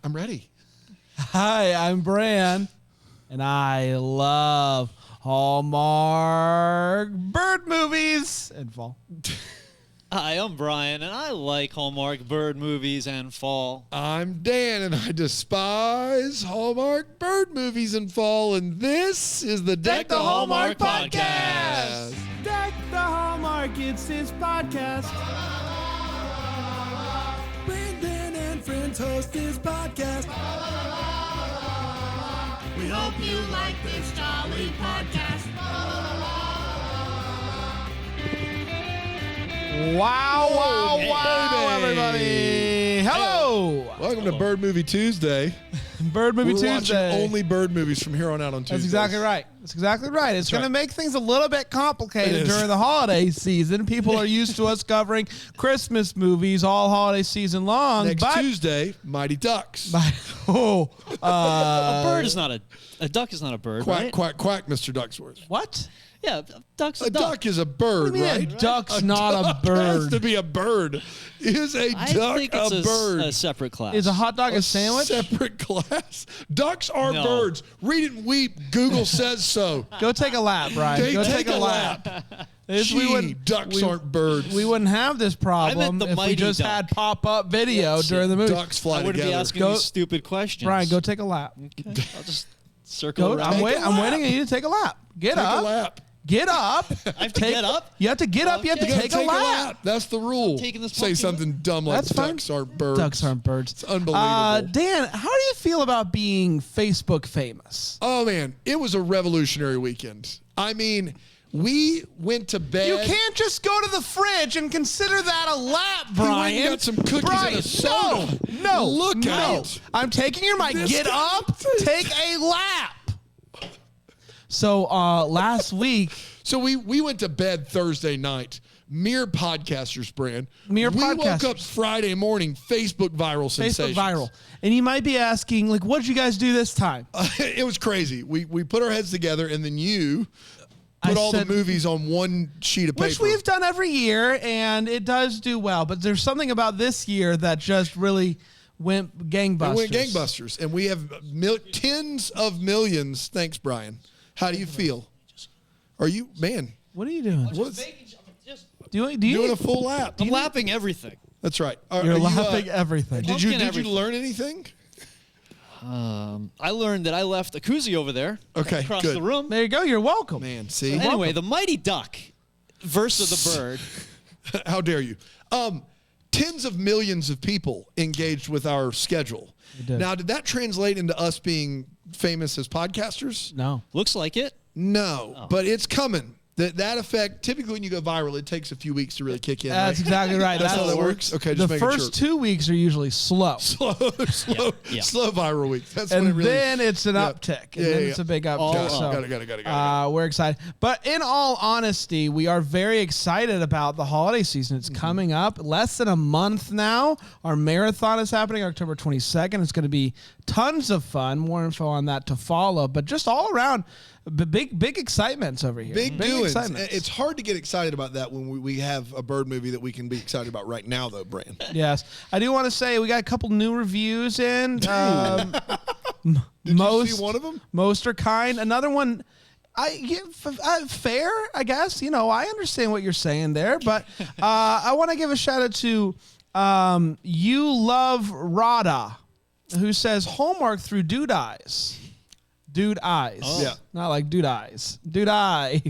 I'm ready. Hi, I'm Bran, and I love Hallmark bird movies and fall. Hi, I'm Brian, and I like Hallmark bird movies and fall. I'm Dan, and I despise Hallmark bird movies in fall, and this is the Deck the Hallmark podcast. Deck the Hallmark, it's his podcast. Brandon and friends host this podcast. We hope you like this jolly podcast. Wow, baby. everybody. Hello. Welcome to Bird Movie Tuesday. Bird Movie We're Tuesday. watching only bird movies from here on out on Tuesdays. That's exactly right. That's exactly right. It's going to make things a little bit It complicated is. during the holiday season. People are used to us covering Christmas movies all holiday season long. Next but Tuesday, Mighty Ducks. Oh, A bird is not a duck is not a bird, Quack, right? quack, quack, Mr. Ducksworth. what? Yeah, duck's A a duck is a bird, What do you mean right? a duck's not a duck has bird? to be a bird. Is a I duck think it's a bird? a separate class. Is a hot dog a sandwich? Separate class. Ducks are No. birds. Read it and weep. Google says so. Go take a lap, Brian. Go take a lap. This- Gee, ducks aren't birds. We wouldn't have this problem the if we mighty just duck. had pop-up video Yes, during the movie. Ducks fly I wouldn't together. be asking Go- these stupid questions. Brian, go take a lap. Okay, I'll just circle Go. around. I'm a I'm lap. waiting on you to take a lap. Get Take up. a lap. Get up. I have to get up? You have to get up. You have to Okay. You take gotta a lap. That's the rule. taking this Say monkey something dumb like That's fine. ducks aren't birds. Ducks aren't birds. It's unbelievable. Dan, how do you feel about being Facebook famous? Oh, man. It was a revolutionary weekend. I mean, we went to bed. You can't just go to the fridge and consider that a lap, went and Brian. got some cookies Brian, and a soda. No, Look no. out. I'm taking your mic. This Get guy- up. Take a lap. So last week, So we went to bed Thursday night. Mere podcasters, Brand. Mere we woke podcasters. up Friday morning, Facebook viral sensation. Facebook viral. And you might be asking, like, what did you guys do this time? It was crazy. We put our heads together, and then you put I all said- the movies on one sheet of paper. Which we've done every year, and it does do well. But there's something about this year that just really went gangbusters. It went gangbusters, and we have tens of millions. Thanks, Brian. How do you feel? Are you, man, What are you doing? what's Do you doing a full lap? I'm lapping everything. That's right. Are You're you, laughing everything. Did you Pumpkin everything. learn anything? I learned that I left a koozie over there. Okay, across good. the room. There you go. You're welcome. Man, see? Anyway, the mighty duck versus the bird. How dare you? Tens of millions of people engaged with our schedule. did. Now, did that translate into us being famous as podcasters? No. Looks like it. No, but it's coming. That effect, typically when you go viral, it takes a few weeks to really kick in. That's right? exactly right. That's how that works? Okay, just the making first sure. 2 weeks are usually slow. slow Yeah. viral week. That's when And it really. then it's an Yep. uptick. And Yeah, then yeah, it's a yeah. big uptick. All so, Got it. We're excited. But in all honesty, we are very excited about the holiday season. It's coming up. Less than a month now. Our marathon is happening October 22nd. It's going to be tons of fun. More info on that to follow. But just all around, big excitements over here. Big doings. excitements. It's hard to get excited about that when we have a bird movie that we can be excited about right now, though, Bran. Yes. I do want to say we got a couple new reviews in. Did you see one of them? Most are kind. Another one, fair, I guess. You know, I understand what you're saying there, but I want to give a shout out to You Love Rada, who says Hallmark through Dude Eyes. Dude Eyes. Oh. Yeah. Not like Dude Eyes. Dude Eye.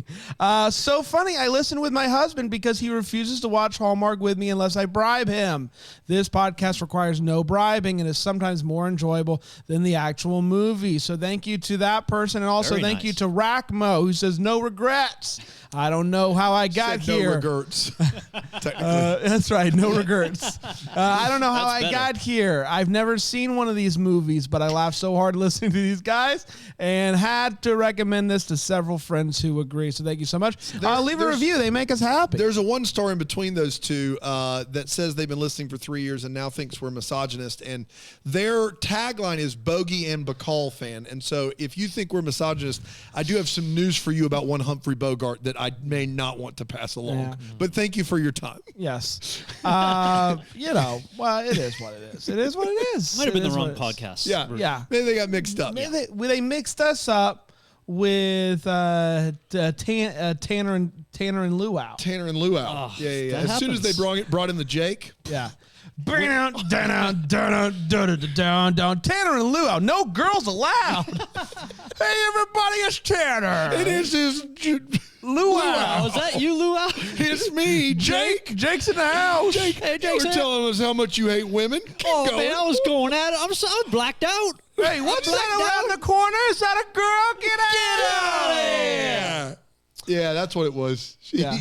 So funny. I listen with my husband because he refuses to watch Hallmark with me unless I bribe him. This podcast requires no bribing and is sometimes more enjoyable than the actual movie. So thank you to that person. And also Very thank nice. you to Rackmo, who says no regrets. I don't know how I got Said here. No regrets. Technically. That's right. No regrets. I don't know how That's I better. got here. I've never seen one of these movies, but I laughed so hard listening to these guys. and had to recommend this to several friends who agree. So thank you so much. Leave a there's- review. They make us happy. There's a one star in between those two that says they've been listening for 3 years and now thinks we're misogynist. And their tagline is Bogey and Bacall fan. And so if you think we're misogynist, I do have some news for you about one Humphrey Bogart that I may not want to pass along. Yeah. But thank you for your time. Yes. Well, it is what it is. It is what it is. Might have been It the is wrong what it is. podcast. Yeah. Yeah. Maybe they got mixed up. They mixed us up with Tanner and Luau. Tanner and Luau. Oh, yeah. that As soon as they happens. brought in the Jake. Yeah. Tanner and Luau. No girls allowed. Hey, everybody, it's Tanner. It is his Luau. Oh, is that you, Luau? It's me, Jake. Jake's in the house. Hey, You were telling us how much you hate women. Keep Oh, going. man, I was going at it. I was blacked out. Hey, what's that around the corner? Is that a girl? Get out of here. Yeah, that's what it was. Yeah.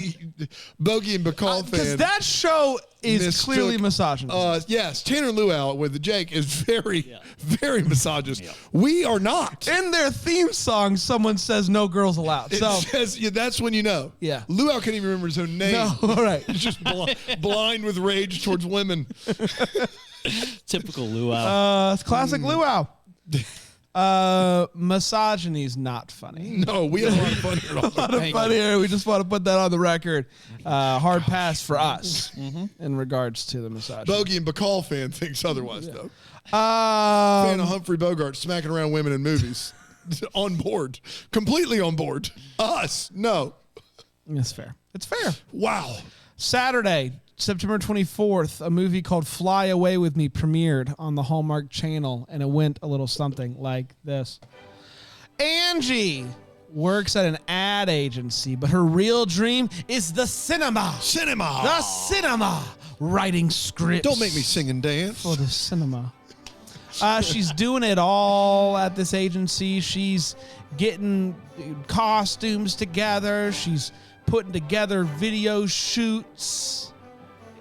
Bogey and Bacall Because fan. that show is Mistook- clearly misogynist. Yes, Tanner and Luau with the Jake is very, very misogynist. We are not. In their theme song, someone says no girls allowed. It So, says, that's when you know. Yeah. Luau can't even remember his own name. no, all right. He's just blind with rage towards women. Typical Luau. It's classic Luau. Misogyny's not funny. No, we have a lot of fun here. Not funny here. We just want to put that on the record. Hard pass for us in regards to the misogyny. Bogey and Bacall fan thinks otherwise, though. Fan of Humphrey Bogart smacking around women in movies. On board. Completely on board. Us, no. It's fair. It's fair. Wow. Saturday, September 24th, a movie called Fly Away With Me premiered on the Hallmark Channel, and it went a little something like this. Angie works at an ad agency, but her real dream is the cinema. Cinema. The cinema. Writing scripts. Don't make me sing and dance. For the cinema. She's doing it all at this agency. She's getting costumes together. She's putting together video shoots.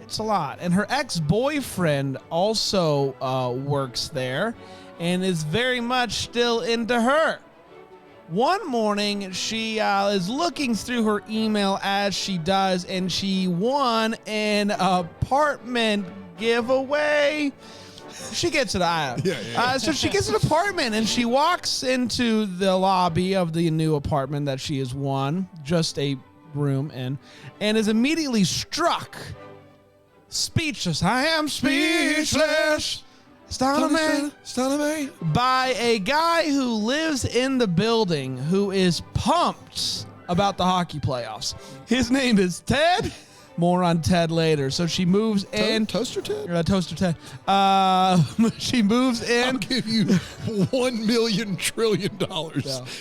It's a lot. And her ex-boyfriend also works there and is very much still into her. One morning, she is looking through her email as she does, and she won an apartment giveaway. She gets it out. Yeah. So she gets an apartment, and she walks into the lobby of the new apartment that she has won, just a room in, and is immediately struck. Speechless. I am speechless. Stalame. By a guy who lives in the building who is pumped about the hockey playoffs. His name is Ted. More on Ted later. So she moves in. Toaster Ted? Toaster Ted. She moves I'll in. give you $1 million trillion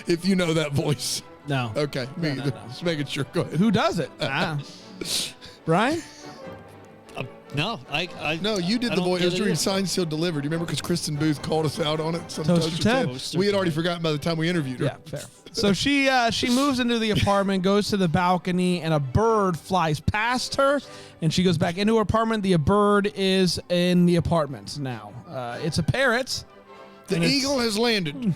if you know that voice. No. Okay. No. Just making sure. Go ahead. Who does it? Brian? No, I No, you did I the don't voice. It was get during either. Signed, Sealed, Delivered. You remember because Kristen Booth called us out on it? Some Toaster Ted. We had already forgotten by the time we interviewed her. Yeah, fair. So she moves into the apartment, goes to the balcony, and a bird flies past her, and she goes back into her apartment. The bird is in the apartment now. It's a parrot. The and it's- eagle has landed.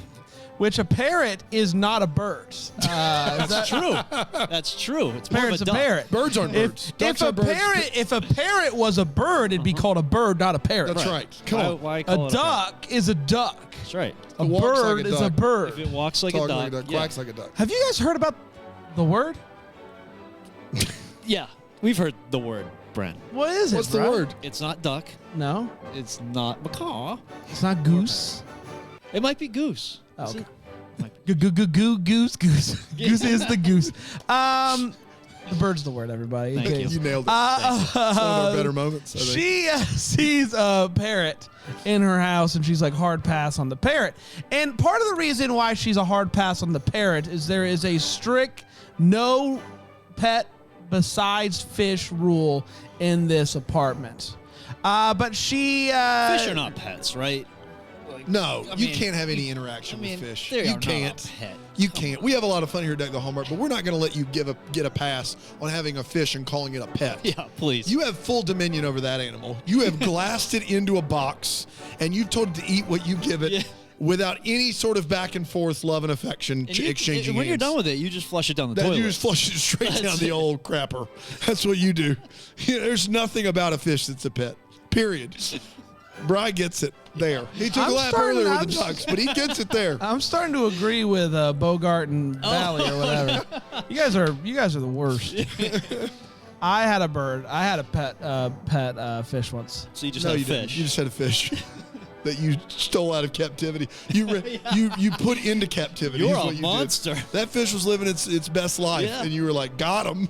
Which a parrot is not a bird. That's true. That's true. It's more Parrot's of a a duck. parrot. Birds aren't birds. Ducks are birds. If a parrot was a bird, it'd be called a bird, not a parrot. That's right. Come on. Why call A it duck is a duck. That's right. A It walks bird like a is a duck. bird. If it walks like Talks a duck, like a duck. yeah. Quacks like a duck. Have you guys heard about the word? Yeah, we've heard the word, Brent. What is it? What's the bro? word? It's not duck. No, It's not macaw. it's not goose. It might be goose. Oh, Is okay. it? Might be. Goose. Goose is the goose. The bird's the word, everybody. Thank Okay. You nailed it. It's one of our better moments. I think. She sees a parrot in her house, and she's like, hard pass on the parrot. And part of the reason why she's a hard pass on the parrot is there is a strict no pet besides fish rule in this apartment. But she... Fish are not pets, right? No, I you mean, can't have any interaction with fish. They You are not can't. a pet. You can't. We have a lot of fun here at Deck the Hallmark, but we're not going to let you get a pass on having a fish and calling it a pet. Yeah, please. You have full dominion over that animal. You have glassed it into a box, and you've told it to eat what you give it. Yeah. without any sort of back and forth love and affection And exchanging when you're hands. done with it, you just flush it down the That toilet. you just flush it straight down the old crapper. That's what you do. There's nothing about a fish that's a pet. Period. Bri gets it there. He took I'm a lap starting- earlier I'm with the ducks, but he gets it there. I'm starting to agree with Bogart and Valley or whatever. You guys are the worst. I had a bird. I had a pet fish once. So you just No, had a you didn't. fish. You just had a fish that you stole out of captivity. You put into captivity. You're is a what you monster. Did. That fish was living its best life, Yeah. and you were like, got him.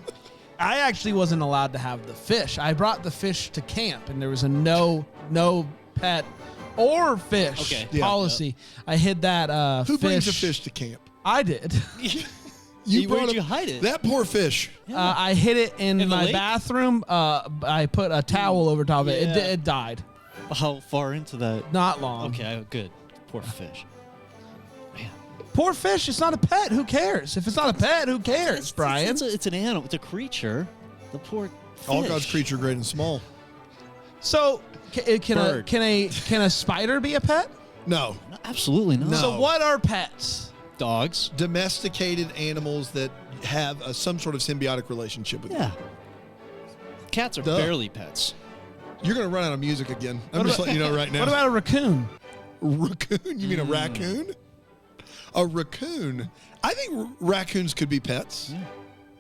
I actually wasn't allowed to have the fish. I brought the fish to camp, and there was a no pet or fish Okay. Yeah. policy. I hid that Who fish. brings a fish to camp? I did. Where'd brought you hide it? That poor fish. I hid it in In the my lake? bathroom. I put a towel over top of it. Yeah. It died. How far into that? Not long. Okay, good. Poor fish. Man. Poor fish. It's not a pet. Who cares? If it's not a pet, who cares, Brian? It's an animal. It's a creature. The poor fish. All God's creature, great and small. So can Bird. a spider be a pet? No. No, absolutely not. No. So what are pets? Dogs. Domesticated animals that have some sort of symbiotic relationship with you. Yeah. Cats are Duh. barely pets. You're going to run out of music again. I'm What just about- letting you know right now. What about a raccoon? Raccoon? You mean a raccoon? A raccoon? I think raccoons could be pets.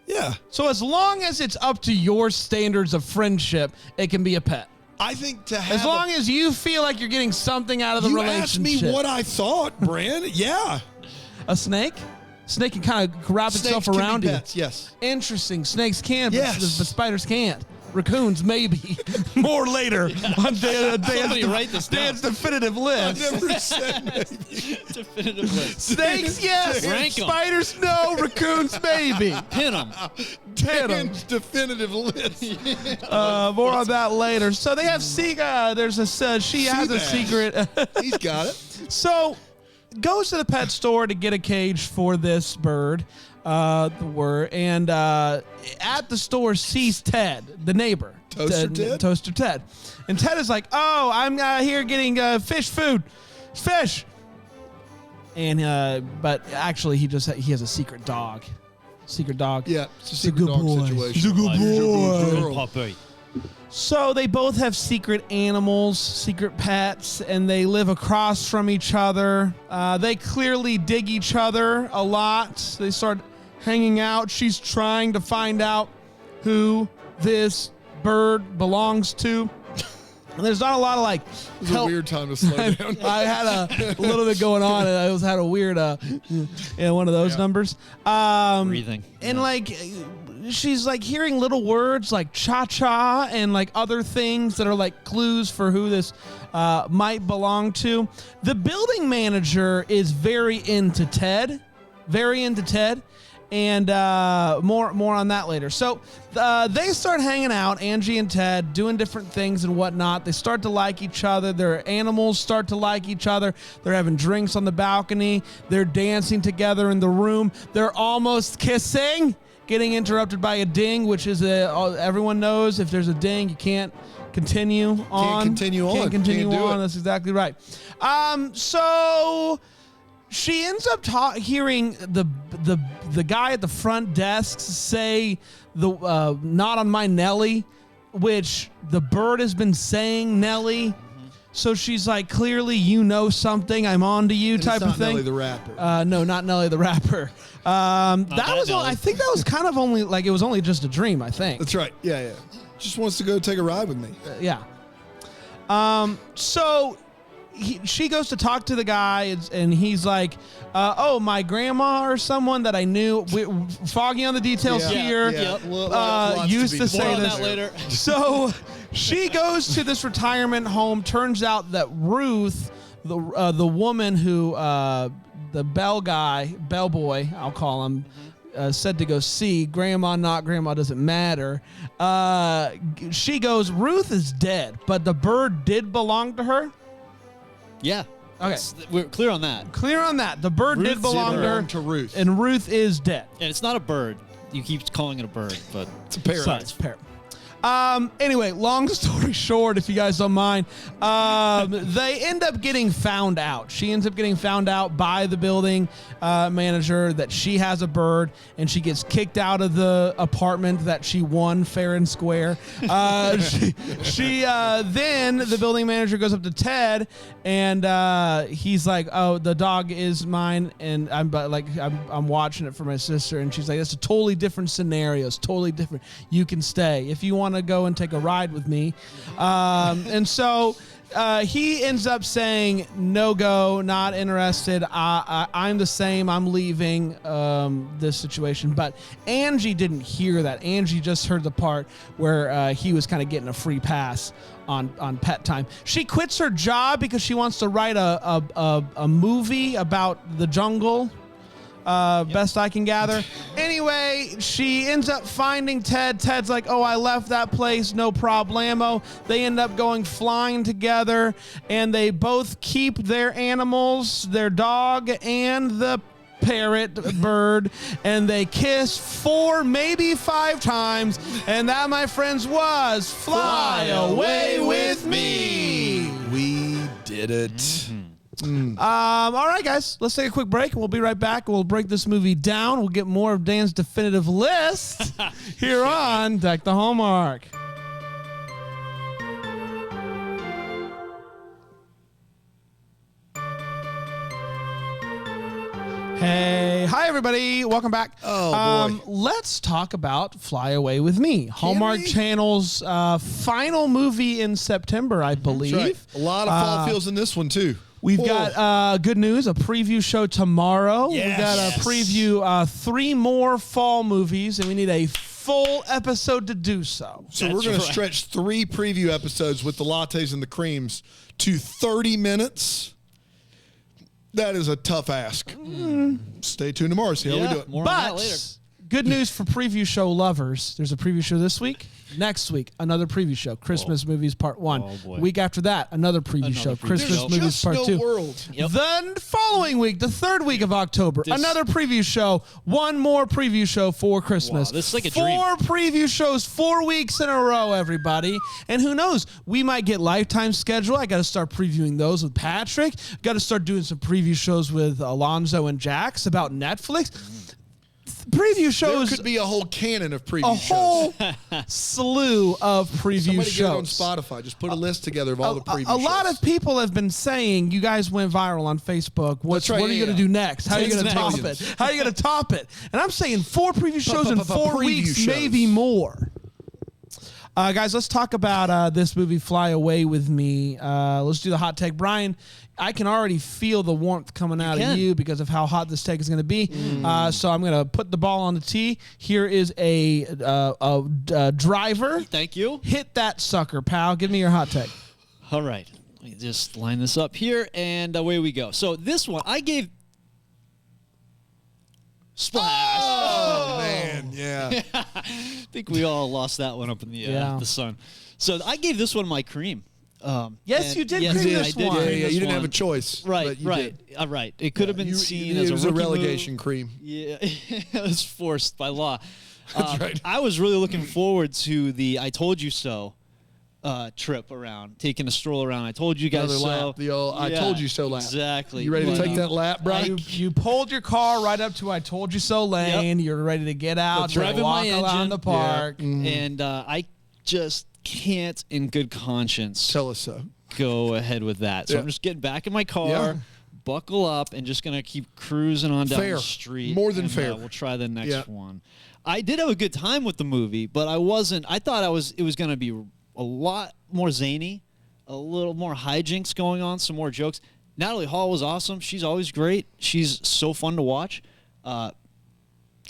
Yeah. So as long as it's up to your standards of friendship, it can be a pet. I think to have As long as you feel like you're getting something out of the you relationship. asked me what I thought, Bran. Yeah. A snake? Snake can kind of wrap itself Snakes can be around you. pets, yes. Interesting. Snakes can, Yes. but spiders can't. Raccoons, maybe. More later on Somebody write this down. Dan's definitive I list. never said maybe. Definitive list. Snakes, yes. Rank 'em. Spiders, no. Raccoons, maybe. Pin them. Dan's definitive list. More on that later. So they have she has a Seabass. secret. He's got it. So goes to the pet store to get a cage for this bird. And at the store sees Ted, the neighbor. Toaster Ted. And Ted is like, "Oh, I'm here getting fish food. Fish." And but actually he has a secret dog. Secret dog. Yeah, it's a He's secret good dog boy. situation. He's a good boy. Girl. Puppy. So they both have secret animals, secret pets, and they live across from each other. They clearly dig each other a lot. They start hanging out. She's trying to find out who this bird belongs to. And there's not a lot of like It was a help. weird time to slow down. I had a little bit going on, and I had a weird, one of those numbers. Breathing. And like, she's like hearing little words like cha-cha and like other things that are like clues for who this might belong to. The building manager is very into Ted. And more on that later. So they start hanging out, Angie and Ted, doing different things and whatnot. They start to like each other. Their animals start to like each other. They're having drinks on the balcony. They're dancing together in the room. They're almost kissing, getting interrupted by a ding, which is everyone knows if there's a ding, you can't continue on. Can't continue on. Can't continue Can't do on. it. That's exactly right. So she ends up hearing the guy at the front desk say the "not on my Nelly," which the bird has been saying Nelly. So she's like, clearly you know something. I'm on to you, And type it's not of thing. Nelly the rapper. No, not Nelly the rapper. That that was. Nelly. I think that was kind of only like it was only just a dream. I think. That's right. Yeah. Just wants to go take a ride with me. Yeah. So she goes to talk to the guy, and he's like, "Oh, my grandma or someone that I knew." Foggy on the details here. Yep. Lots to Used be to say More on this. that later. So she goes to this retirement home. Turns out that Ruth, the woman who the bellboy, I'll call him, said to go see grandma, not grandma, doesn't matter. She goes, Ruth is dead, but the bird did belong to her. Yeah. Okay. We're clear on that. Clear on that. The bird Ruth did belong did to her, belong to Ruth. and Ruth is dead. And it's not a bird. You keep calling it a bird, but It's a parrot. Sorry, it's a parrot. Anyway, long story short, if you guys don't mind, they end up getting found out. She ends up getting found out by the building manager that she has a bird, and she gets kicked out of the apartment that she won fair and square. Then the building manager goes up to Ted, and he's like, "Oh, the dog is mine," and I'm watching it for my sister, and she's like, "It's a totally different scenario. It's totally different. You can stay if you want to go and take a ride with me." And so he ends up saying, "No go, not interested. I'm the same. I'm leaving this situation." But Angie didn't hear that. Angie just heard the part where he was kind of getting a free pass on pet time. She quits her job because she wants to write a movie about the jungle. Best I can gather. Anyway, she ends up finding Ted. Ted's like, "Oh, I left that place, no problemo." They end up going flying together, and they both keep their animals, their dog and the parrot bird, and they kiss 4, maybe 5 times, and that, my friends, was Fly Away With Me. We did it. All right, guys, let's take a quick break. We'll be right back. We'll break this movie down. We'll get more of Dan's definitive list here on Deck the Hallmark. Hey, hi everybody. Welcome back. Oh, boy. Let's talk about Fly Away With Me. Hallmark we? Channel's final movie in September, I believe. That's right. A lot of fall feels in this one, too. We've got good news, a preview show tomorrow. Yes. We've got a preview 3 more fall movies, and we need a full episode to do so. So we're going to stretch 3 preview episodes with the lattes and the creams to 30 minutes. That is a tough ask. Stay tuned tomorrow. See how we do it. More on that later. Good news for preview show lovers. There's a preview show this week. Next week, another preview show. Christmas Movies Part 1. Oh, boy. Week after that, another preview show. preview Christmas show. Movies Just Part no 2. world. Yep. The following week, the 3rd week of October, another preview show. 1 more preview show for Christmas. Wow, this is like a 4 dream. preview shows, 4 weeks in a row, everybody. And who knows? We might get Lifetime schedule. I got to start previewing those with Patrick. Got to start doing some preview shows with Alonzo and Jax about Netflix. Preview There shows, could be a whole canon of preview a shows. whole slew of preview Somebody get it on shows. Spotify. Just put a list together of all the preview A lot shows. of people have been saying you guys went viral on Facebook. That's right, What are you yeah, going to yeah. do next? How are you Tens going to of top millions. it? How are you going to top it? And I'm saying 4 preview shows in 4 preview weeks, shows. maybe more. Guys, let's talk about this movie, Fly Away With Me. Let's do the hot take. Brian, I can already feel the warmth coming out of can. you because of how hot this take is going to be. So I'm going to put the ball on the tee. Here is a driver. Thank you. Hit that sucker, pal. Give me your hot take. All right. Let me just line this up here, and away we go. So this one, I gave Splash. Oh, man. Yeah. I think we all lost that one up in the sun. So I gave this one my cream. Yes, and- you did yes, cream I this did one. Yeah, cream yeah, this you didn't have a one. choice. Right, but you right, did. right. It could have been seen it as a was a rookie relegation move. cream. Yeah, it was forced by law. That's right. I was really looking forward to the "I Told You So" trip around, taking a stroll around. I told you guys Another so. lap. The old I told you so lap. Exactly. You ready to But, take that lap, Brian? You pulled your car right up to I Told You So lane. You're ready to get out, That's to right. Revving walk my around engine. the park. And I just can't, in good conscience, Tell us so. go ahead with that. So Yeah. I'm just getting back in my car, Yeah. buckle up, and just gonna keep cruising on down Fair. the street. More than and, fair. We'll try the next Yeah. one. I did have a good time with the movie, but I wasn't. I thought it was gonna be a lot more zany, a little more hijinks going on, some more jokes. Natalie Hall was awesome. She's always great. She's so fun to watch.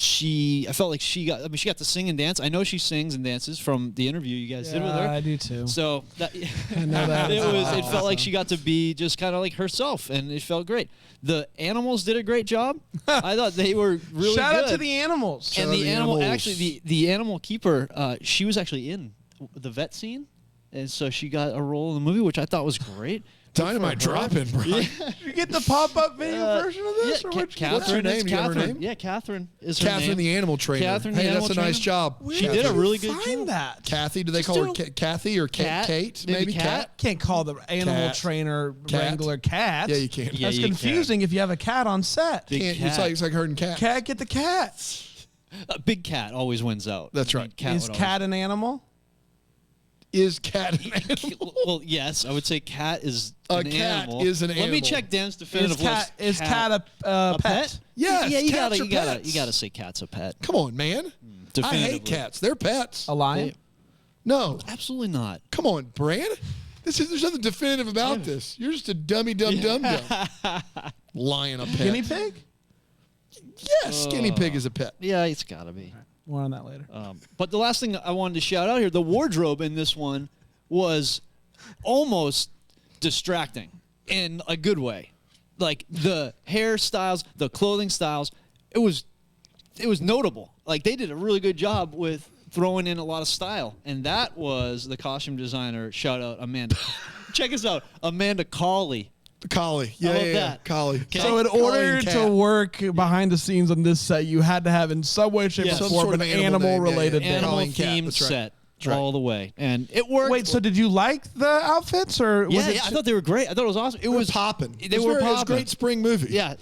I felt like she got to sing and dance. I know she sings and dances from the interview you guys did with her. I do too. So that, I know that. it felt like she got to be just kind of like herself, and it felt great. The animals did a great job. I thought they were really Shout good. out to the animals. And out to the the animal, animals. actually, the animal keeper, she was actually in the vet scene. and so she got a role in the movie, which I thought was great. Dynamite dropping, bro. Did you get the pop-up video version of this? Yeah, or what'd you Catherine. What's her name? It's You have her Catherine. name? Yeah, Catherine is her Catherine, name. the animal trainer. Catherine, the hey, animal that's a nice trainer. job. She did a really good Find job. that. Kathy, do they Just call her do- Kathy or Cat? Kate? Maybe Maybe Cat? Can't call the animal Cat. trainer Cat. wrangler cat. Yeah, you can. Yeah, That's you confusing if you have a cat on set. Big Can't- cat. It's like herding cats. Cat, get the cat. A big cat always wins out. That's right. Big cat Is would cat an animal? Is cat an always- animal? Well, yes, I would say cat is A an cat animal. is an Let me animal. check Dan's definitive list. Is cat a pet? Yes, Yeah, you cats gotta, are you gotta, pets. you gotta say cat's a pet. Come on, man. I Definitively. hate cats. They're pets. A lion? No. Absolutely not. Come on, Brand. There's nothing definitive about this. You're just a dummy dumb. Lion a pet. Guinea pig? Yes, guinea pig is a pet. Yeah, it's gotta be. More on that later. But the last thing I wanted to shout out here, the wardrobe in this one was almost distracting in a good way. Like the hairstyles, the clothing styles, it was notable. Like they did a really good job with throwing in a lot of style. And that was the costume designer, shout out Amanda. Check us out, Amanda Cawley. Collie. How Yeah, about yeah, that? Collie. So in Collie order and to cat. work behind the scenes on this set, you had to have in some way, shape, Yeah. or Some form sort of an animal animal name, yeah, related yeah. thing. Animal Colleen cat, themed that's right. set right. all the way. And it worked. Wait, so did you like the outfits or was yeah, it yeah, I thought they were great. I thought it was awesome. It They were was popping. They were It was a popping. great spring movie. Yeah,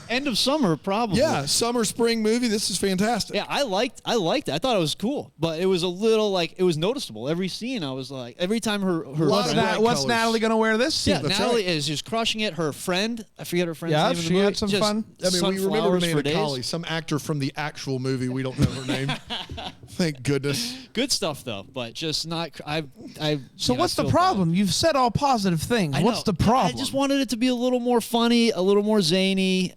end of summer probably. Yeah, summer, spring movie. This is fantastic. Yeah, I liked it. I thought it was cool, but it was a little like it was noticeable. Every scene, I was like, every time her Lot of friend- bright what's colors. Natalie gonna wear this yeah, scene? Natalie right. is just crushing it. Her friend, I forget her friend's Yeah, name. in the she movie, had some just fun. I mean, we remember sunflowers for Amanda days. Collie, some actor from the actual movie. We don't know her name. Thank goodness. Good stuff though, but just not. So you know, what's I the feel problem? You've said all positive things. bad. I What's know. the problem? I just wanted it to be a little more funny, a little more zany.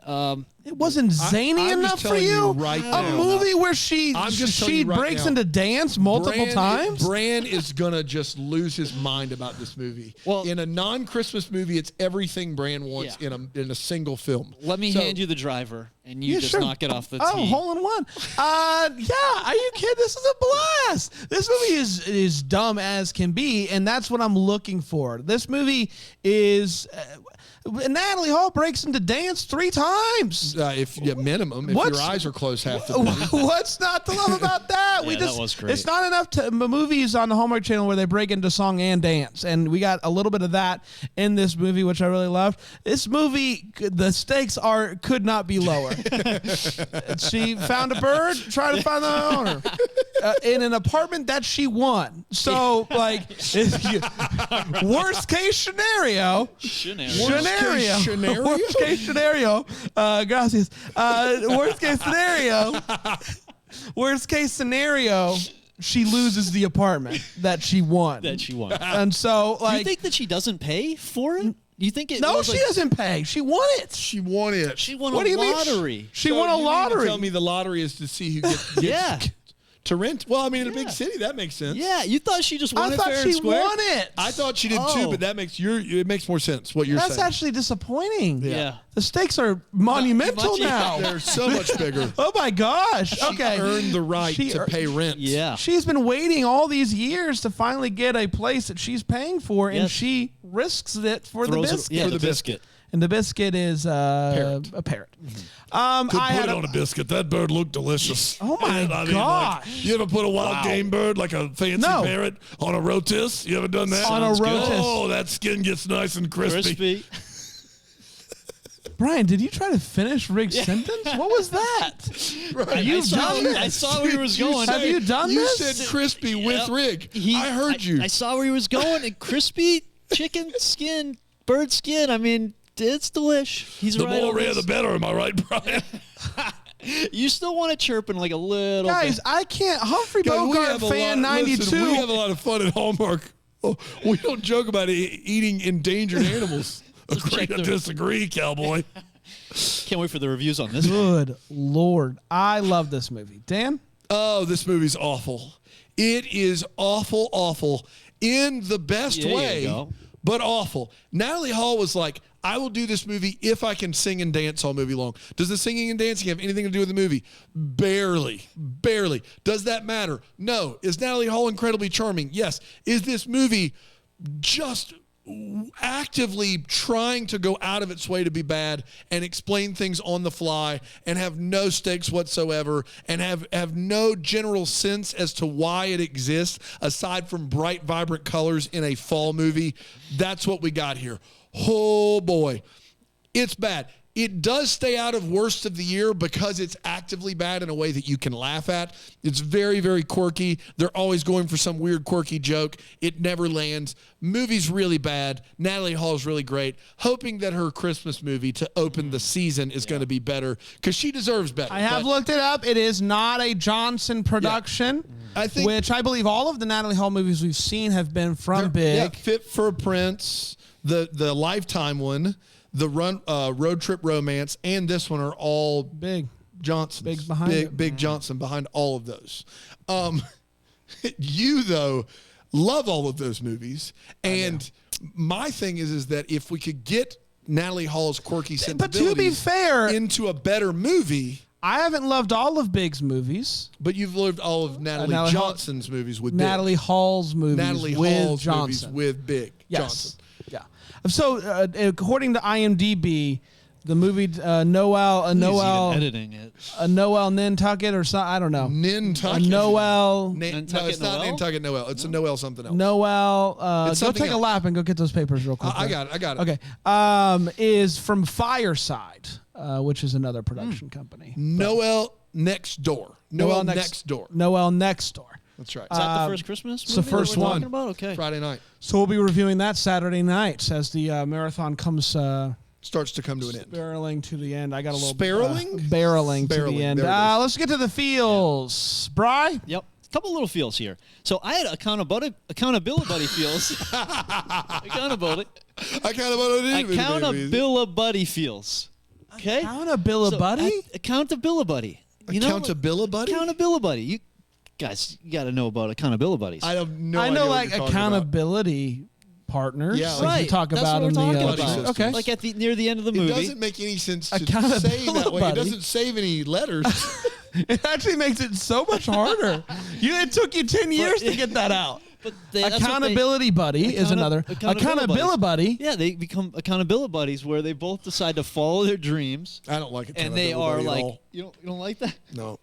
It wasn't zany I'm just enough for telling you. you right a now. movie where she I'm just telling you right breaks now. into dance multiple times. Bran is gonna just lose his mind about this movie. Well- in a non-Christmas movie, it's everything Bran wants Yeah. in a single film. Let me So- hand you the driver, and you Yeah, just sure. knock it off the Oh, tee. hole in one. Yeah. Are you kidding? This is a blast. This movie is dumb as can be, and that's what I'm looking for. This movie is. Natalie Hall breaks into dance 3 times. Minimum, if What's- your eyes are closed half the movie. What's not to love about that? Yeah, that was great. It's not enough to movies on the Hallmark Channel where they break into song and dance, and we got a little bit of that in this movie, which I really loved. This movie, the stakes could not be lower. She found a bird, tried to find the owner in an apartment that she won. So, worst case scenario. Scenario. Worst case scenario. Gracias. Worst case scenario. Worst case scenario. She loses the apartment that she won. That she won. And so, Do you like, think that she doesn't pay for it? Do you think it? no, was she like, doesn't pay. She won it. She won it. She won What a do you mean? lottery. She So won a you mean to lottery. Tell me the lottery is to see who gets Yeah. to rent. Well, I mean, in a big Yeah. city, that makes sense. Yeah, you thought she just won I it thought fair she and square? won it. I thought she did too, Oh. but that makes it makes more sense what you're That's saying. actually disappointing. Yeah. The stakes are monumental much- now. They're so much bigger. Oh my gosh. Okay. She earned the right She to ear- pay rent. Yeah. She's been waiting all these years to finally get a place that she's paying for, and Yes. she risks it for the Throws it- biscuit. yeah, For the the biscuit. And the biscuit is Parrot. a parrot. Could I put had it on a biscuit. That bird looked delicious. Oh my And gosh. you ever put a wild game bird like a fancy No. parrot on a rotis? You ever done that? On a Sounds good. rotis. Oh, that skin gets nice and crispy. Crispy. Brian, did you try to finish Rig's sentence? What was that? You've done this. I saw where he was going. Have you done You this? said crispy with Yep. Rig. He- I heard you. I saw where he was going. And crispy chicken skin, bird skin. I mean, it's delish. He's the right. more on rare, this. the better. Am I right, Brian? You still want it chirping like a little Guys, bit. I can't. Humphrey Guys, we Bogart have a fan lot- 92. listen, we have a lot of fun at Hallmark. Oh, we don't joke about eating endangered animals. Agree check to the- disagree, cowboy. Can't wait for the reviews on this one. Good Lord. I love this movie. Dan? Oh, this movie's awful. It is awful, awful in the best There you way, go. but awful. Natalie Hall was like, I will do this movie if I can sing and dance all movie long. Does the singing and dancing have anything to do with the movie? Barely. Does that matter? No. Is Natalie Hall incredibly charming? Yes. Is this movie just actively trying to go out of its way to be bad and explain things on the fly and have no stakes whatsoever and have no general sense as to why it exists aside from bright, vibrant colors in a fall movie? That's what we got here. Oh boy, it's bad. It does stay out of worst of the year because it's actively bad in a way that you can laugh at. It's very, very quirky. They're always going for some weird, quirky joke. It never lands. Movie's really bad. Natalie Hall's really great. Hoping that her Christmas movie to open the season is going to be better because she deserves better. I have looked it up. It is not a Johnson production, I think, which I believe all of the Natalie Hall movies we've seen have been from Big. Yeah, Fit for a Prince, the Lifetime one, the Road Trip Romance, and this one are all Big. Johnson's. Big's behind it. Big Johnson behind all of those. You, though, love all of those movies. And my thing is that if we could get Natalie Hall's quirky sensibilities But to be fair, into a better movie. I haven't loved all of Big's movies. But you've loved all of Natalie Natalie Hall- Johnson's movies with Natalie Big. Hall's movies Natalie with Hall's movies Johnson. with Big Yes. Johnson. Yeah. So according to IMDb, the movie Noel editing it. Noel Nantucket or something, I don't know. Nantucket. Noel No, Nantucket it's not Noel? Nantucket Noel. It's a Noel something else. Noel go It's something take a else. lap and go get those papers real quick. I got it. Okay. Is from Fireside, which is another production company. Noel Next Door. Noel Next Door. Noel Next Door. That's right. Is that the first Christmas it's the movie that first we're one. talking about? Okay. Friday night So we'll be reviewing that Saturday night as the marathon comes starts to come to an end. barreling to the end. I got a little Sparrowing? barreling to Barreling, the end. there it is. Let's get to the feels. Bri? Yep. A couple little feels here. So I had accountability feels. Accountability feels. Okay. Accountability? Accountability. Accountability. You guys, you got to know about accountability. I have no I idea know what like you're talking about. accountability partners. Yeah, like right. we talk That's about what in we're the talking about. okay. Like at the near the end of the It movie. doesn't make any sense to Accountability say that way. It buddy. doesn't save any letters. It actually makes it so much harder. It took you 10 years to get that out. But that's what Accountability buddy is another. Accountability buddy. Yeah, they become accountability buddies where they both decide to follow their dreams, I don't like it. and they are like, you don't like that? no.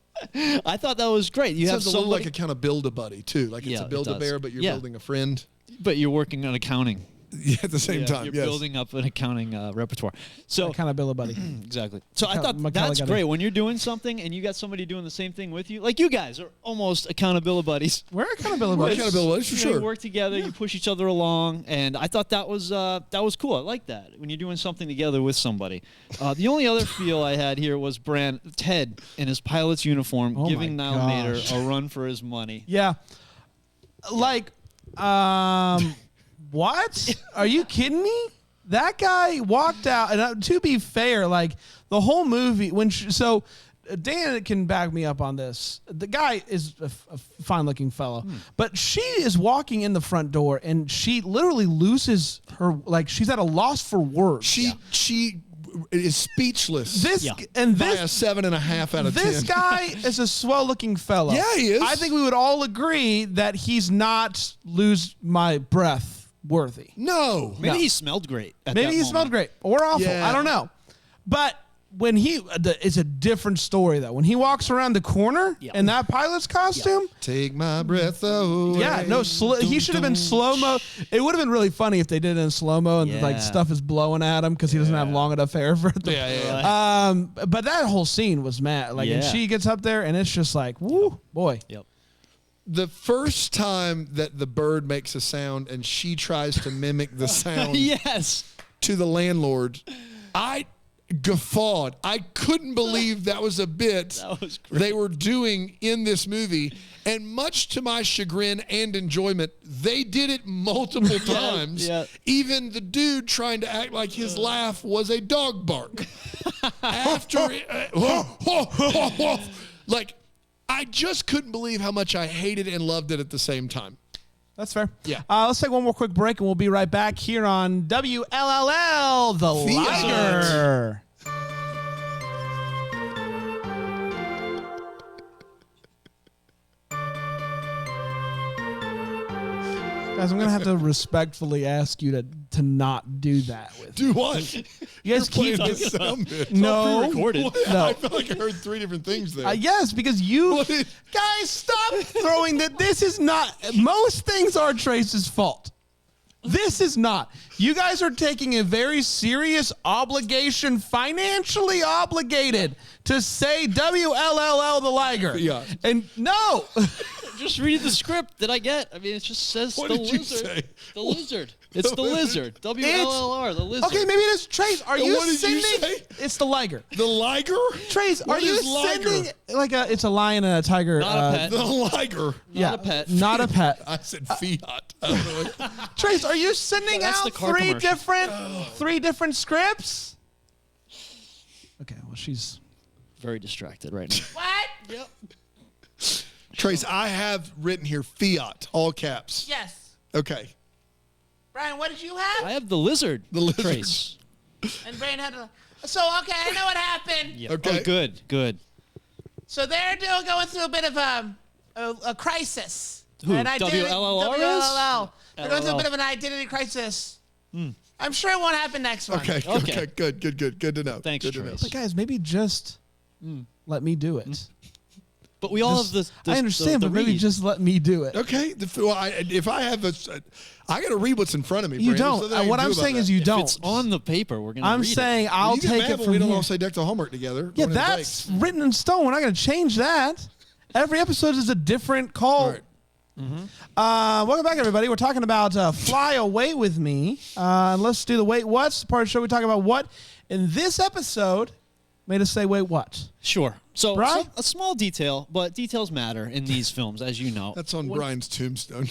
I thought that was great. You It have sounds a little somebody, like accountability buddy too. Like it's Yeah, a it build-a-bear, does. but you're Yeah. building a friend. but you're working on accounting. Yeah, at the same Yeah, time. you're Yes. building up an accounting repertoire. So Accountability buddy. exactly. So I thought that's McCullough. great when you're doing something and you got somebody doing the same thing with you. Like you guys are almost accountability buddies. We're accountability We're buddies. accountability buddies, for You know, sure. You work together, you push each other along, and I thought that was cool. I like that when you're doing something together with somebody. The only other feel I had here was Ted in his pilot's uniform Oh giving my Niall Mater gosh. a run for his money. Yeah. Like, what? Are you kidding me? That guy walked out, and to be fair, like the whole movie, Dan can back me up on this. The guy is a fine-looking fellow, but she is walking in the front door, and she literally loses her. Like she's at a loss for words. She is speechless. This Yeah. and by a this 7.5 out of 10. this guy is a swell-looking fellow. Yeah, he is. I think we would all agree that he's not lose my breath worthy. No. Maybe he smelled great. Maybe he smelled great or awful. Yeah. I don't know. But when it's a different story though. When he walks around the corner Yeah. in that pilot's costume, Take my breath away. yeah, no, he should have been slow mo. It would have been really funny if they did it in slow mo and like Yeah. stuff is blowing at him because he doesn't have long enough hair for it. to- Yeah. But that whole scene was mad. Like, and Yeah. she gets up there and it's just like, woo, boy. Yep. The first time that the bird makes a sound and she tries to mimic the sound Yes. to the landlord, I guffawed. I couldn't believe that was a bit That was great. they were doing in this movie. And much to my chagrin and enjoyment, they did it multiple times. yeah. Even the dude trying to act like his laugh was a dog bark. After like, I just couldn't believe how much I hated and loved it at the same time. That's fair. Yeah. Let's take one more quick break, and we'll be right back here on WLLL, The Liger. Guys, I'm going to have to respectfully ask you to not do that with Do what? You guys keep Playing the sound bit. No. pre-recorded. What? No. I feel like I heard 3 different things there. Yes, because you What is- guys stop throwing that. This is not. Most things are Trace's fault. This is not. You guys are taking a very serious obligation, financially obligated, to say WLLL the Liger. Yeah. And no. Just read the script that I get. I mean, it just says What the did you lizard. say? The lizard. It's the lizard. WLLR, the lizard. Okay, maybe it is Trace. Are you what did you sending? say? It's the Liger. The Liger? Trace, What are you is Liger? sending like a? It's a lion and a tiger. Not a pet. The Liger. Yeah, a pet. Not a pet. I said Fiat. I don't know what- Trace, are you sending That's out the car commercial. three different scripts? Okay, well she's Very distracted right now. What? Yep. Trace, I have written here Fiat, all caps. Yes. Okay. Brian, what did you I have? have the lizard. The lizard. Trace. And Brian had a. So, okay, I know what happened. Yeah. Okay. Oh, good. Good. So they're going through a bit of a crisis. Who, An identity- WLLR is? WLLL. They're going through a LLL. bit of an identity crisis. I'm sure it won't happen next one. Okay. Okay. Okay. Good to know. Thanks, Good to know. Trace. But guys, maybe just let me do it. But we all Just- have the I understand, the but maybe read. just let me do it. Okay. If I have I got to read what's in front of me. You Brandon. don't. There's nothing I can What do I'm about saying that. is you If don't. it's on the paper, we're gonna. I'm read saying It. I'll You get take mad it when from we don't here. all say deck to homework together. Yeah, Going in that's breaks. written in stone. We're not going to change that. Every episode is a different call. Right. Welcome back, everybody. We're talking about Fly Away With Me. Let's do the Wait What's part of the show. We talk about what in this episode made us say wait what. Sure. So, Brian? a small detail, but details matter in these films, as you know. That's on Brian's tombstone.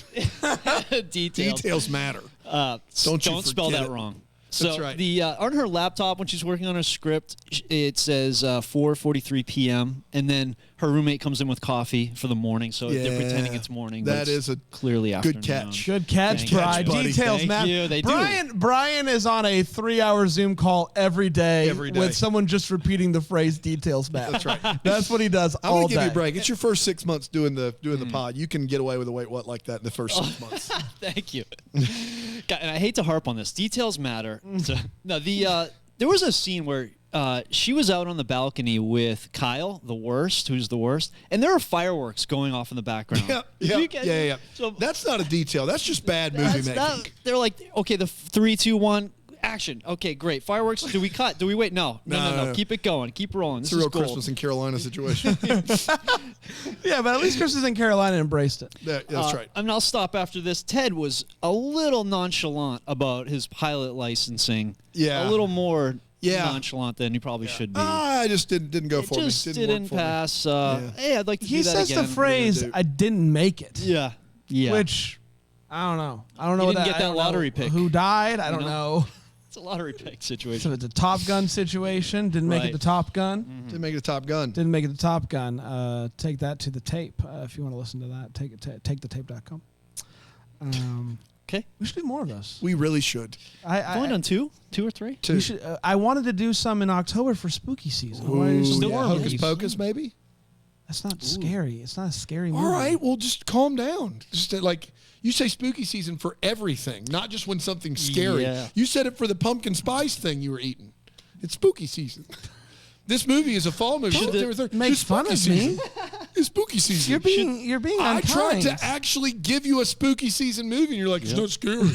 Details. Details matter. Don't you spell forget that it. wrong. So That's right. the on her laptop when she's working on her script, it says 4:43 p.m. and then her roommate comes in with coffee for the morning. So they're pretending Yeah. it's morning. That but is it's a clearly good afternoon. catch. Good catch, Thank you. Brian. buddy. Details Thank matter. you. They do. Brian is on a 3-hour Zoom call every day, Every day. with someone just repeating the phrase "details matter." That's right. That's what he does I'm all gonna give you day. a break. It's your first 6 months doing the pod. You can get away with a wait what like that in the first 6 months. Thank you. God, and I hate to harp on this. Details matter. So, no, there was a scene where she was out on the balcony with Kyle, who's the worst, and there are fireworks going off in the background. Yeah. You get- Yeah. So That's not a detail. That's just bad movie that's making. not- they're like, okay, the 3, 2, 1, action. Okay, great. Fireworks. Do we cut? Do we wait? No. No. Keep it going. Keep rolling. It's This a real is gold. Christmas in Carolina situation. Yeah, but at least Chris in Carolina embraced it. That's right. And I'll stop after this. Ted was a little nonchalant about his pilot licensing. Yeah. A little more Yeah. nonchalant than he probably should be. I just didn't go It for just me. didn't work for me. pass. Yeah. Hey, I'd like to He do that says again. the phrase, do. "I didn't make it," Yeah. Yeah. which I don't know. I don't know. You what didn't get I that don't know lottery pick. Who died? I don't know? know. It's a lottery pick So situation. it's a Top Gun situation. Didn't make it Right. to Top Gun. Didn't make it a Top Gun. Didn't make it to Top Gun. Take that to the tape. If you want to listen to that, takethetape.com. Okay. We should do more of those. We really should. Going on two or three? We should, I wanted to do some in October for spooky season. I wanted to do some Still horror more Hocus movies. Pocus, maybe. That's not scary. It's not a scary movie. All right, well, just calm down. Just like you say, spooky season for everything, not just when something's scary. Yeah. You said it for the pumpkin spice thing you were eating. It's spooky season. This movie is a fall movie. Make It's fun spooky of me. season. It's spooky season. You're being I tried unkind. to actually give you a spooky season movie, and you're like, it's not scary.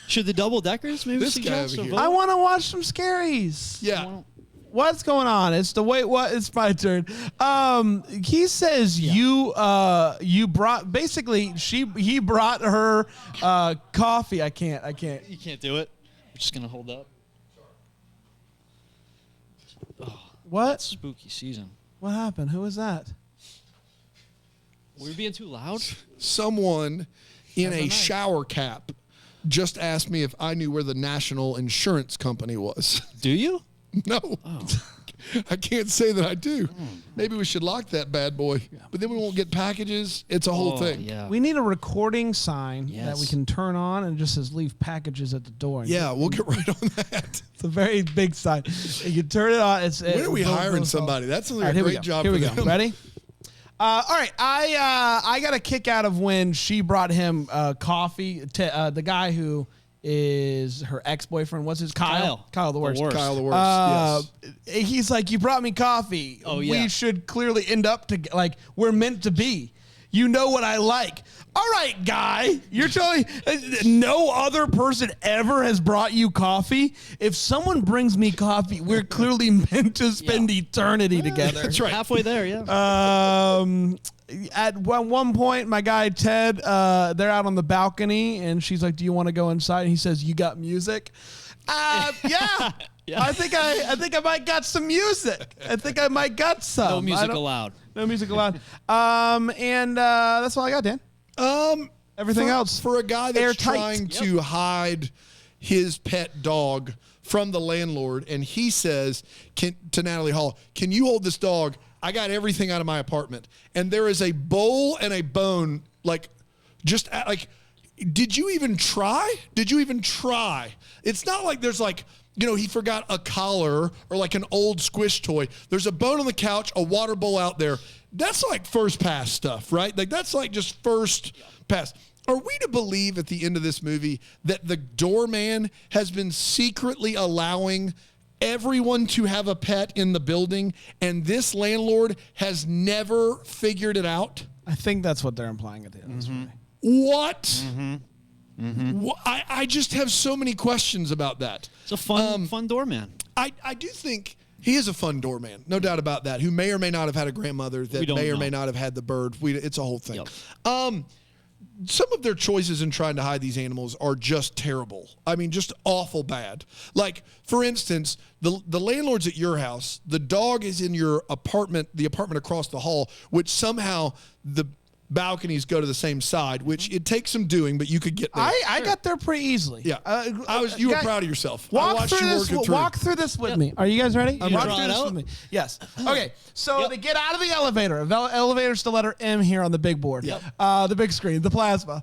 Should the double deckers maybe This guy suggest over or here. vote? I want to watch some scaries. Yeah. What's going on? It's the wait. What? It's my turn. He says you brought basically he brought her coffee. I can't. You can't do it. We're just gonna hold up. What? Spooky season. What happened? Who was that? Were we being too loud? Someone in a shower cap just asked me if I knew where the National Insurance Company was. Do you? No. I can't say that I do. Maybe we should lock that bad boy. But then we won't get packages. It's a whole thing. Yeah. We need a recording sign that we Yes. can turn on and it just says leave packages at the door. Yeah, we'll get right on that. It's a very big sign. You turn it on. When are we hiring somebody? That's All a right, here we great go. job Here for we them. go. Ready? All right, I got a kick out of when she brought him coffee. The guy who is her ex-boyfriend. What's his Kyle. Kyle the worst. Kyle the worst, yes. He's like, you brought me coffee. Oh, yeah. We should clearly end up to like we're meant to be. You know what I like. All right, guy. You're telling me no other person ever has brought you coffee? If someone brings me coffee, we're clearly meant to spend eternity together. That's right. Halfway there, yeah. At one point, my guy Ted, they're out on the balcony, and she's like, "Do you want to go inside?" And he says, "You got music?" Yeah. Yeah. I think I might got some music. I think I might got some. No I music don't- allowed. No music allowed. And that's all I got, Dan. Everything else for a guy that's airtight. trying to hide his pet dog from the landlord, and he says to Natalie Hall, "Can you hold this dog? I got everything out of my apartment." And there is a bowl and a bone, like, just like, did you even try? Did you even try? It's not like there's like, you know, he forgot a collar or like an old squish toy. There's a bone on the couch, a water bowl out there. That's like first pass stuff, right? Like that's like just first pass. Are we to believe at the end of this movie that the doorman has been secretly allowing everyone to have a pet in the building and this landlord has never figured it out? I think that's what they're implying at the end of this movie. What? I just have so many questions about that. It's a fun doorman. I do think he is a fun doorman, no doubt about that, who may or may not have had a grandmother that We don't may or know. may not have had the bird. It's a whole thing. Yep. Some of their choices in trying to hide these animals are just terrible. I mean, just awful bad. Like, for instance, the landlord's at your house. The dog is in your apartment, the apartment across the hall, which somehow the balconies go to the same side, which it takes some doing, but you could get there. I got there pretty easily. Yeah. You were guys, proud of yourself. I Walk watched through you this. working through. Walk through this with me. Are you guys ready? gonna Walk draw through it this out? with me. Yes. Okay. So they get out of the elevator. Elevator's the letter M here on the big board. Yep. The big screen, the plasma.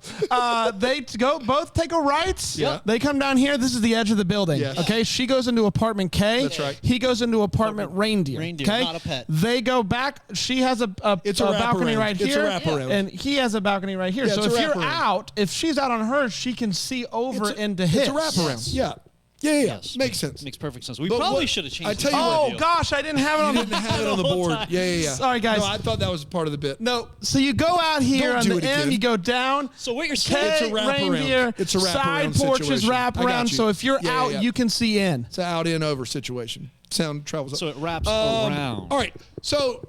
They both take a right. Yep. They come down here. This is the edge of the building. Yes. Okay. She goes into apartment K. That's right. He goes into apartment Reindeer. Reindeer, Okay. not a pet. They go back. She has a balcony wraparound. right It's a here. wraparound. And he has a balcony right here. Yeah, So it's a if you're wraparound. out, if she's out on hers, she can see over into his. It's a wraparound. Yeah. Yeah. Yes. Makes sense. Makes perfect sense. We But probably what- should have changed I tell you the what, Oh video. gosh, I didn't have it on You didn't have it on the The whole board. time. Yeah. Sorry, guys. No, I thought that was part of the bit. No, so you go out here Don't on do the it M, again. you go down. So what you're K, saying? It's a wraparound. reindeer, It's a wraparound side porches situation. wrap I got around. you. So if you're Yeah, out, yeah. you can see in. It's an out in over situation. Sound travels up. So it wraps around. All right. So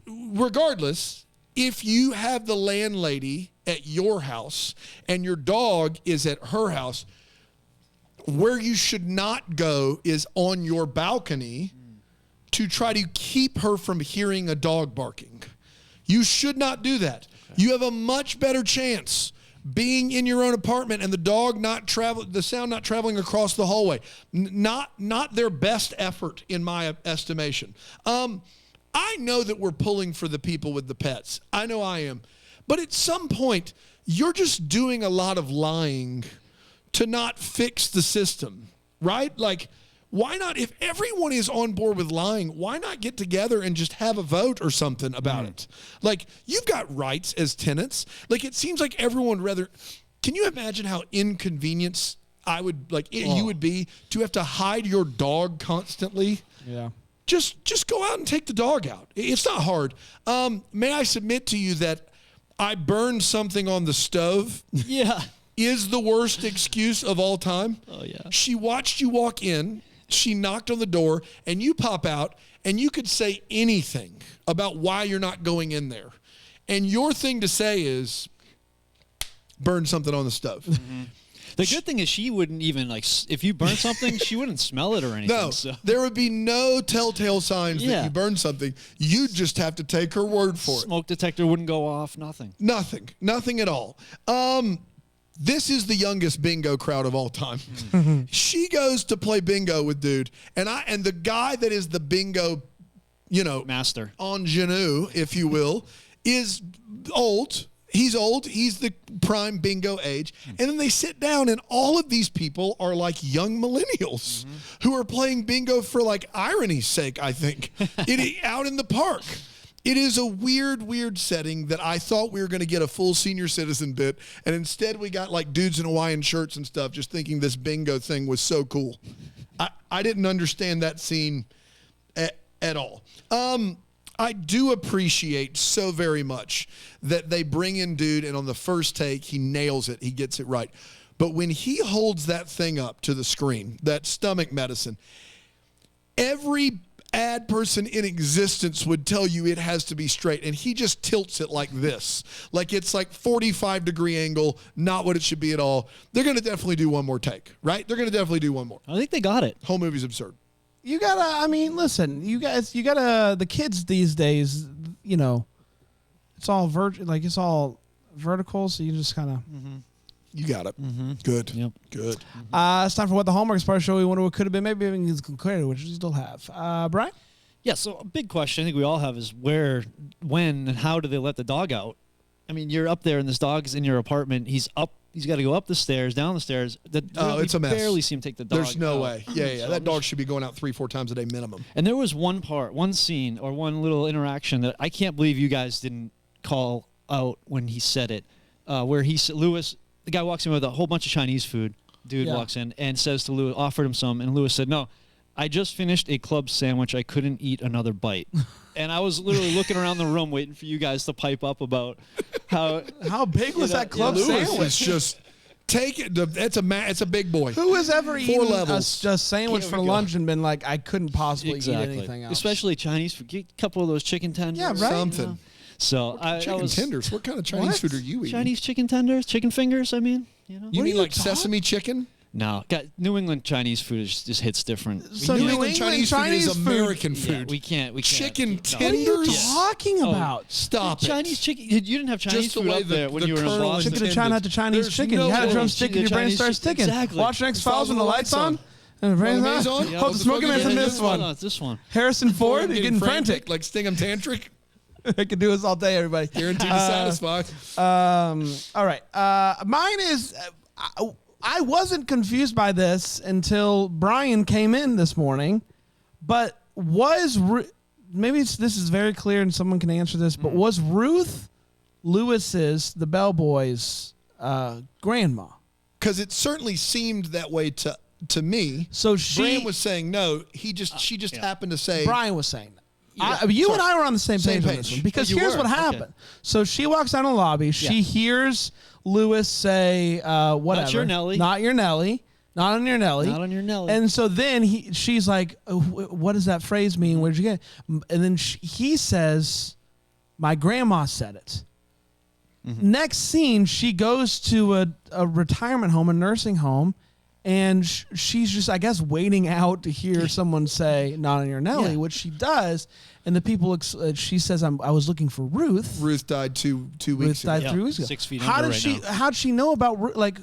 regardless, if you have the landlady at your house and your dog is at her house, where you should not go is on your balcony to try to keep her from hearing a dog barking. You should not do that. You have a much better chance being in your own apartment and the sound not traveling across the hallway. Not their best effort in my estimation. I know that we're pulling for the people with the pets. I know I am. But at some point, you're just doing a lot of lying to not fix the system, right? Like, why not, if everyone is on board with lying, why not get together and just have a vote or something about it? Like, you've got rights as tenants. Like, it seems like everyone can you imagine how inconvenienced you would be to have to hide your dog constantly? Yeah. Just go out and take the dog out. It's not hard. May I submit to you that I burned something on the stove Yeah. is the worst excuse of all time. Oh, yeah. She watched you walk in, she knocked on the door, and you pop out, and you could say anything about why you're not going in there. And your thing to say is, burn something on the stove. The good thing is she wouldn't even, if you burn something, she wouldn't smell it or anything. No, So. there would be no telltale signs that Yeah. you burned something. You'd just have to take her word for it. Smoke detector wouldn't go off, nothing. Nothing at all. This is the youngest bingo crowd of all time. She goes to play bingo with dude, and the guy that is the bingo Master. ingenue, if you will, is old. He's old. He's the prime bingo age. And then they sit down, and all of these people are like young millennials who are playing bingo for like irony's sake, I think, out in the park. It is a weird setting that I thought we were going to get a full senior citizen bit, and instead we got like dudes in Hawaiian shirts and stuff, just thinking this bingo thing was so cool. I didn't understand that scene at all. I do appreciate so very much that they bring in dude, and on the first take, he nails it. He gets it right. But when he holds that thing up to the screen, that stomach medicine, every ad person in existence would tell you it has to be straight, and he just tilts it like this. Like it's like 45-degree angle, not what it should be at all. They're going to definitely do one more take, right? They're going to definitely do one more. I think they got it. Whole movie's absurd. You gotta, I mean, listen, you gotta, the kids these days, it's all it's all vertical, so you just kind of. You got it. Good. Yep. Good. It's time for What the Hallmarks Part show. We wonder what could have been, maybe even it's clarity, which we still have. Brian? Yeah, so a big question I think we all have is where, when, and how do they let the dog out? I mean, you're up there and this dog's in your apartment. He's got to go up the stairs, down the stairs. It's a mess. Barely see him take the dog There's no out. way. Yeah. That dog should be going out 3-4 times a day minimum. And there was one scene or one little interaction that I can't believe you guys didn't call out when he said it, where Lewis, the guy walks in with a whole bunch of Chinese food. Dude walks in and says to Lewis, offered him some, and Lewis said, "No, I just finished a club sandwich. I couldn't eat another bite." And I was literally looking around the room waiting for you guys to pipe up about how big was that club Lewis sandwich? is just take it. It's a big boy. Who has ever 4 eaten levels. a sandwich for lunch and been like, I couldn't possibly eat anything else? Especially Chinese food. Get a couple of those chicken tenders. Yeah, right. Something. So Chicken tenders. What kind of Chinese food are you eating? Chinese chicken tenders, chicken fingers. I mean, You mean like sesame chicken? No, New England Chinese food just hits different. So New England Chinese food is American Yeah, food. we can't. Chicken No. What are you tenders? talking about? Stop Chinese it. chicken. You didn't have Chinese Just the food way up there when the you were in colonel Boston. Took it to China to Chinese There's chicken. no You had a way. drumstick and your brain Chinese starts chicken. ticking. Exactly. Watch X-Files when the lights on. And the When brain's the maze on? on. Yeah, Oh, the smoking man's in yeah, this one. No, it's this one. Harrison Ford, you're getting frantic. like Sting'em Tantric. I could do this all day, everybody. Guaranteed to satisfy. All right. Mine is, I wasn't confused by this until Brian came in this morning, but maybe this is very clear and someone can answer this, but was Ruth Lewis's, the Bellboys, grandma? Because it certainly seemed that way to me. So Brian was saying no. She just happened to say. Brian was saying that. You and I were on the same page on this page. one because Oh, you here's were? what happened. So she walks down the lobby. She hears Lewis say, "Whatever, Not your Nelly. not your Nelly, not on your Nelly, Not on your Nelly." And so then she's like, "What does that phrase mean? Where'd you get it?" And then he says, "My grandma said it." Next scene, she goes to a retirement home, a nursing home. And she's just, I guess, waiting out to hear someone say, "Not on your Nelly," which she does. And the people, she says, "I was looking for Ruth." Ruth died two Ruth weeks ago. died 3 weeks ago. 6 feet How under did right she? now. How'd she know about Ruth? Like,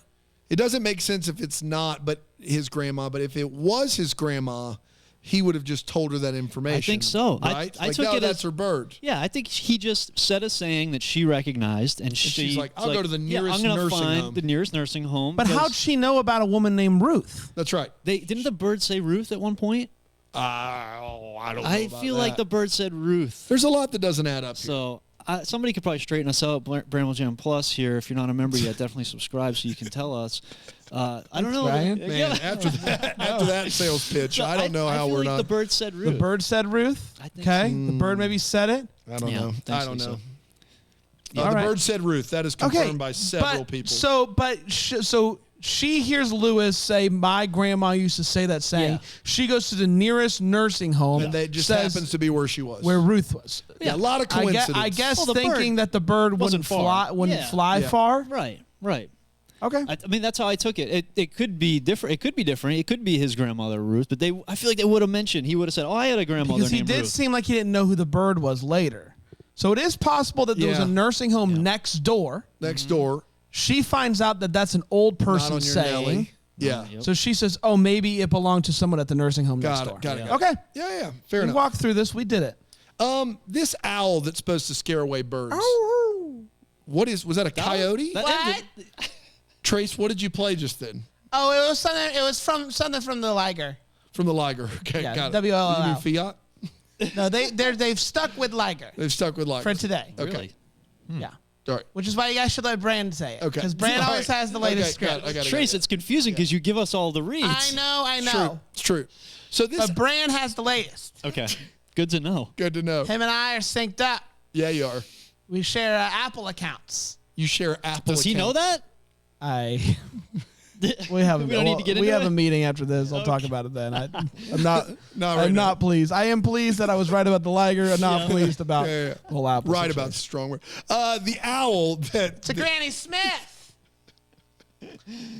It doesn't make sense if it's not, but his grandma. But if it was his grandma, he would have just told her that information. I think so. Right? I took it that's as her bird. Yeah, I think he just said a saying that she recognized, and she's like, "I'll go to the nearest I'm gonna nursing find home." the nearest nursing home. but because how'd she know about a woman named Ruth? That's right. didn't the bird say Ruth at one point? I don't know. I about feel like that. the bird said Ruth. There's a lot that doesn't add up here. So somebody could probably straighten us out. Bramble Jam Plus here. If you're not a member yet, definitely subscribe so you can tell us. I don't know. Brian. Man, Yeah. after that sales pitch, So I don't know I how feel we're like not. The bird said Ruth. The bird said Ruth. I think Okay, the bird maybe said it. I don't Yeah, know. thanks, I don't Lisa. know. All The right. bird said Ruth. That is confirmed by several people. So she hears Lewis say, "My grandma used to say that saying." Yeah. She goes to the nearest nursing home. and that just says happens to be where she was. where Ruth was. yeah, a lot of I coincidence. guess Well, the thinking bird that the bird wasn't wouldn't far. fly Yeah. far. Right. Okay. I mean, that's how I took it. It could be different. It could be different. It could be his grandmother Ruth, but I feel like they would have mentioned. He would have said, "Oh, I had a grandmother Because he named did Ruth." seem like he didn't know who the bird was later. So it is possible that there was Yeah. a nursing home next door. Next door, She finds out that that's an old not person on your saying. Nelly. Yeah. Yep. So she says, "Oh, maybe it belonged to someone at the nursing home next door." Got it. Okay. Yeah. Fair We enough. walked through this. We did it. This owl that's supposed to scare away birds. Was that a coyote? What? Trace, what did you play just then? Oh, it was something. It was something from the Liger. From the Liger. Okay, Yeah, got it. WLL. You mean Fiat? No, they've stuck with Liger They've stuck with Liger. for today. Okay. Really? Yeah. All right. Which is why you guys should let Brand say it. Okay. Because Brand All always right. has the latest Okay, got it. script. I got it. Trace, it's confusing because you give us all the reads. I know. True. It's true. So this But Brand has the latest. Okay. Good to know. good to know. Him and I are synced up. Yeah, you are. We share Apple accounts. You share Apple. Does he know accounts. that? We have We don't need to get we into have it? a meeting after this. I'll talk about it then. I'm not. Not right I'm now. not pleased. I am pleased that I was right about the Liger. I'm not pleased about Yeah. the whole Apple. Right situation. about strong word. The owl that To Granny Smith.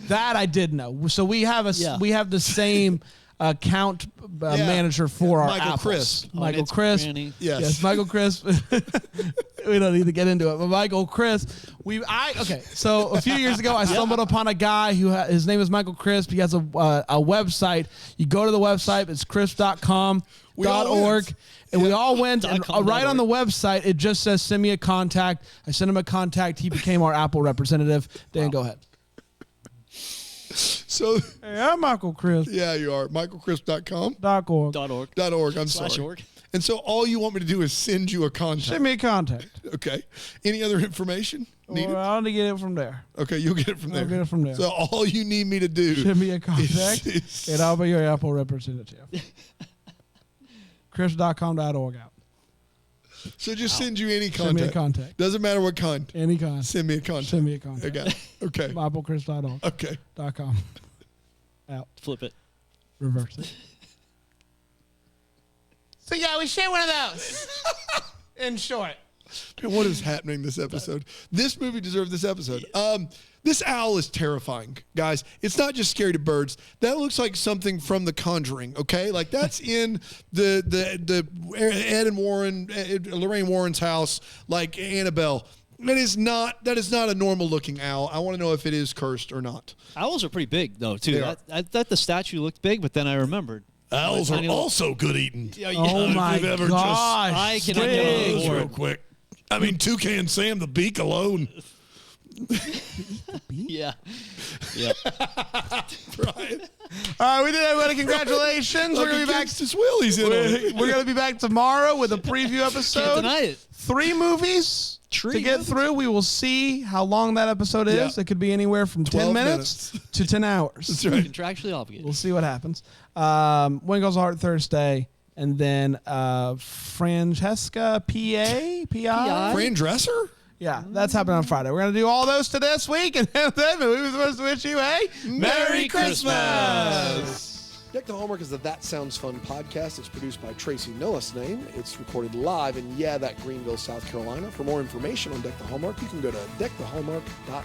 that. I did know. So we have Yeah. we have the same account Yeah. manager for our Michael apples. Crisp. Michael it's Crisp. Granny. Yes. Michael Crisp. We don't need to get into it, but Michael Crisp. Okay. So a few years ago, I stumbled upon a guy who his name is Michael Crisp. He has a website. You go to the website. It's crisp.com.org. all went. And we all went, and .com.org. right on the website, it just says, send me a contact. I sent him a contact. He became our Apple representative. Dan, go ahead. So Hey, I'm Michael Crisp. yeah, you are. MichaelCrisp.com. .org. .org. I'm /org. sorry. And so all you want me to do is send you a contact. Send me a contact. Okay. Any other information needed? Well, I'll get it from there. Okay, you'll get it from there. I'll get it from there. So all you need me to do Send me a contact, is- and I'll be your Apple representative. Chris.com.org out. So just send you any contact. Send me a contact. Doesn't matter what kind. Any kind. Send me a contact. Send me a I contact. got it. Okay. AppleChris.org. Okay. .com. Out. Flip it. Reverse it. So yeah, we share one of those. In short. Man, what is happening this episode? This movie deserved this episode. This owl is terrifying, guys. It's not just scary to birds. That looks like something from The Conjuring. Okay, like that's in the Ed and Warren, Lorraine Warren's house, like Annabelle. That is not a normal looking owl. I want to know if it is cursed or not. Owls are pretty big, though, too. They are. I thought the statue looked big, but then I remembered. Owls Tiny are little- also good eating. Oh my we've ever just- gosh. I cannot get on Big. board. Real quick. I mean, Toucan Sam, the beak alone. Yeah. Yeah. Right? All right, we did it, everybody. Congratulations. We're going to be back. As well. He's in on it. We're going to be back tomorrow with a preview Can't episode. deny it. 3 movies to Three get movies? through. We will see how long that episode is. Yeah. It could be anywhere from 10 12 minutes minutes. to 10 hours. That's right. Contractually obligated. We'll see what happens. When Goes Heart Thursday, and then Francesca P.I. Fran Dresser? Yeah, that's happening on Friday. We're going to do all those to this week, and then we were supposed to wish you a Merry Christmas. Deck the Hallmark is the That Sounds Fun podcast. It's produced by Tracy Noah's name. It's recorded live in, that Greenville, South Carolina. For more information on Deck the Hallmark, you can go to deckthehallmark.com.